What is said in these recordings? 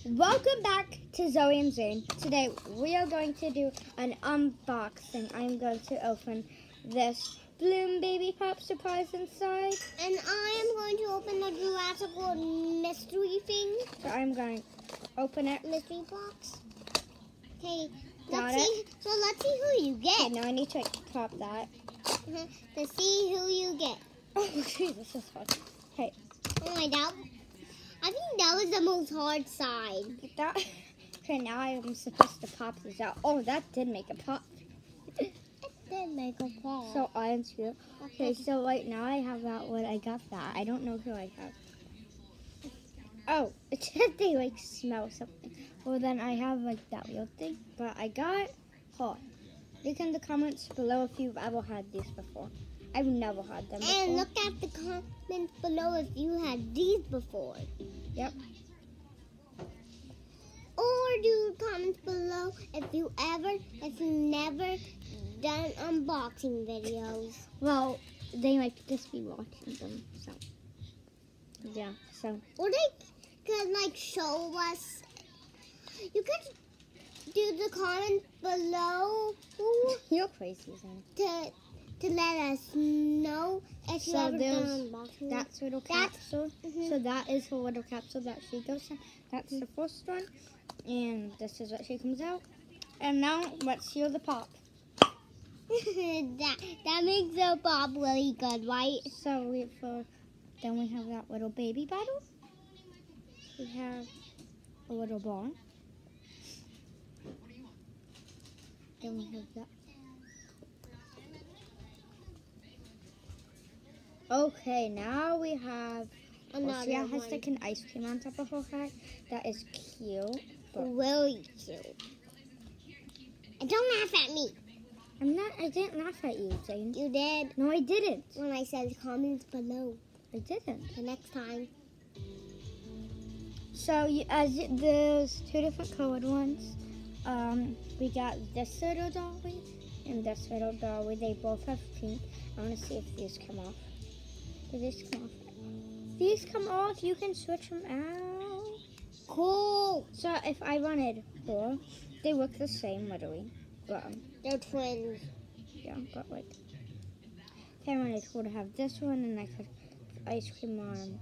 Welcome back to Zoe and Zane. Today we are going to do an unboxing. I'm going to open this Bloom Baby Pop surprise inside. And I am going to open the Jurassic World mystery thing. So I'm going to open it. Mystery box. Okay, Got let's it. see. So let's see who you Okay, get. now I need to pop that. To see who you get. Oh, jeez, this is hard. Okay, Oh my God. I think that was the most hard side. get that. Okay, now I'm supposed to pop this out. Oh, that did make a pop. It did make a fall. So I unscrew it. Okay, so right now I have that one. I got that. I don't know who I have. Oh, it said they like smell something. Well, then I have like that weird thing. But I got hot. Look in the comments below if you've ever had these before. I've never had them before. And look at the comments below if you had these before. Yep. Or do comments below if you never done unboxing videos. Well, they might just be watching them. So, yeah. So, Or they could like show us. You could do the comments below you're crazy, Zane. to let us know if you So ever there's done unboxing. That's little That's- capsule. Mhm. So that is her little capsule that she goes in. That's the first one. And this is what she comes out. And now let's hear the pop. that makes the pop really good, right? So then we have that little baby bottle. We have a little ball. Then we have that. Okay, now we have Another Sia has one. like an ice cream on top of her head. That is cute. But Really cute. And don't laugh at me. I didn't laugh at you, Zane. You did No, I didn't. when I said comments below. I didn't. The next time. So there's two different colored ones. We got this little dolly and this little dolly. They both have pink. I want to see if these come off. Do these come off? These come off. You can switch them out. Cool. So if I wanted four, they look the same literally. But They're twins. yeah, but like if I wanted her to have this one and I could put ice cream on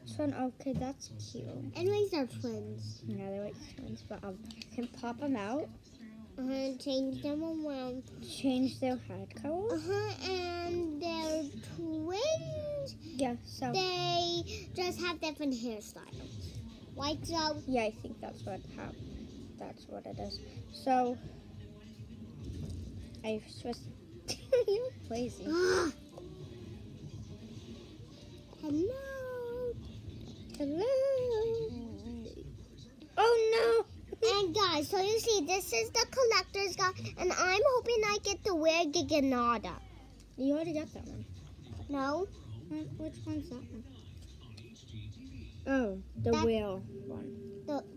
this one. Okay, that's cute. Anyways, they're twins. Yeah, they're like twins, but I can pop them out, Change them around. change their head color. And they're twins. Yeah, so They just have different hairstyles. Like so. yeah, I think that's what it is. So I switched. You're crazy. Hello. Hello. Oh And guys, so you see, this is the collector's guide, and I'm hoping I get to wear Giganada. no! You already got that one. No? Which one's that one? Oh, the That- whale one.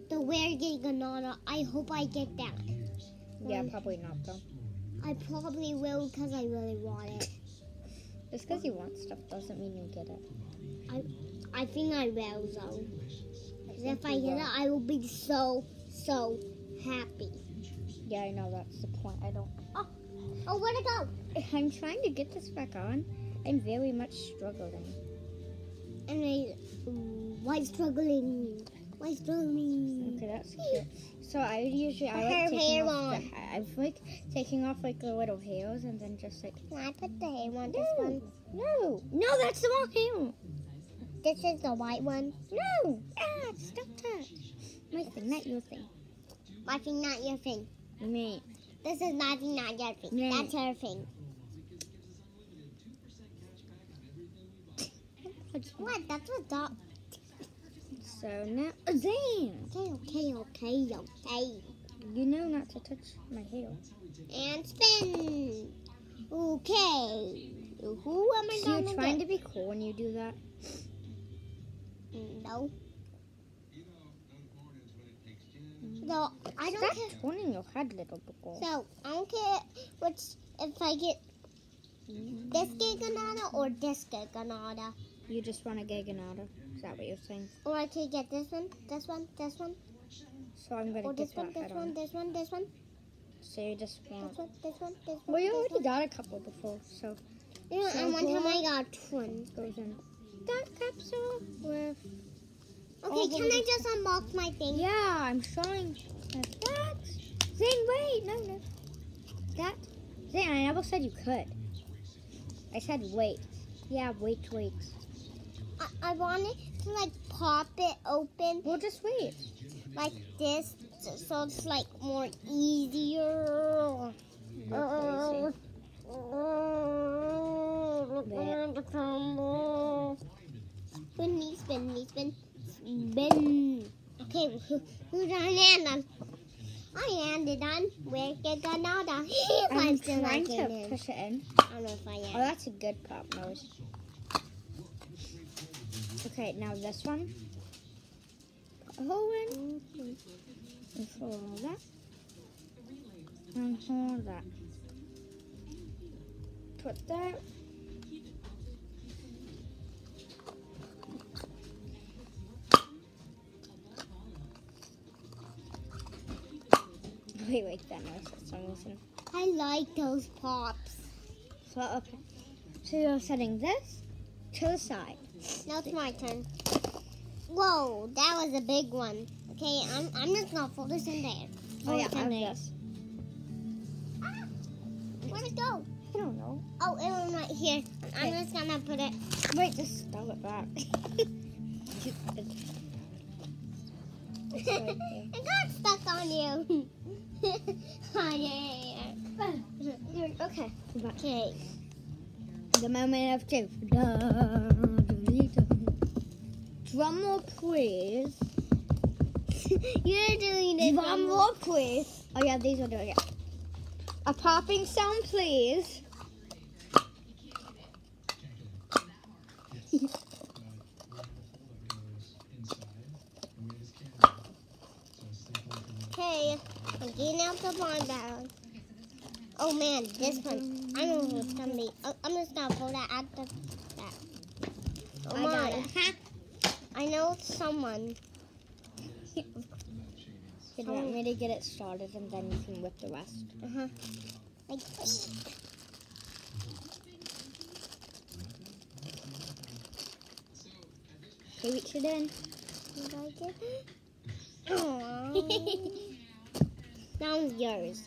The wear Giganada. I hope I get that. Yeah, probably not though. I probably will because I really want it. Just because you want stuff doesn't mean you get it. I think I will though. think If I you get will. it, I will be so happy. Yeah, I know that's the point. I don't. Oh, where'd it go? I'm trying to get this back on. I'm very much struggling. And why struggling? Why struggling? Okay, that's cute. So I like Her taking hair off the on. hair. I've like taking off like the little hairs and then just like. Can I put the hair on this one? No, that's the wrong hair. This is the white one. No, stop that. My thing, not your thing. My thing, not your thing. Me. This is my thing, not your thing. Yeah. That's her thing. What? That's what's up. So now, Zane, Okay. you know not to touch my hair. And spin. Okay. Who am I So gonna you're trying get? to be cool when you do that. No. So I don't Stop care. turning your head, little girl. So I don't care if I get this Giganada or this Giganada. You just want a Giganada. that what you're saying? Or I could get this one, this one, this one. So I'm gonna Or get this one, that this head one, on. this one, this one. So you just want. This one, this one, this one. Well, you this already one. got a couple before, so You know, So and one time I what? got twin. goes in that capsule with. Okay, all can the- I just unbox my thing? Yeah, I'm showing that. Zane, wait, no. That. Zane, I never said you could. I said wait. Yeah, wait. I wanted to like pop it open We'll just wait. like this, so it's like more easier. You're Spin. Okay, who's on land? I landed on where you gonna do? I'm I'm still trying not to getting in. push it in. I don't know if I Oh, am. that's a good pop nose. Okay, now this one. Put a hole in. And hold that. And hold that. Put that. Wait, that noise for some reason. I like those pops. So, okay. So you're setting this to the side. Now it's my turn. Whoa, that was a big one. Okay, I'm just gonna fold this in there. Oh Fold yeah, it in I have there. this. Ah, where'd it go? I don't know. Oh, it was right here. I'm Okay. just gonna put it. Wait, just stop it back. It's right there. It got stuck on you. On your hair. Okay. Back. Okay. The moment of truth. Drum roll, please. You're doing it. Drum roll, please. Oh yeah, these are doing it. A popping sound, please. Okay, I'm getting out the barn barrel. Oh man, this one. I know who it's gonna be. Oh, I'm just gonna pull that out the back. Oh I my. got it. I know it's someone. Do you want me to get it started and then you can whip the rest? Uh-huh. Like, Okay, reach it in. Aww. Now yours.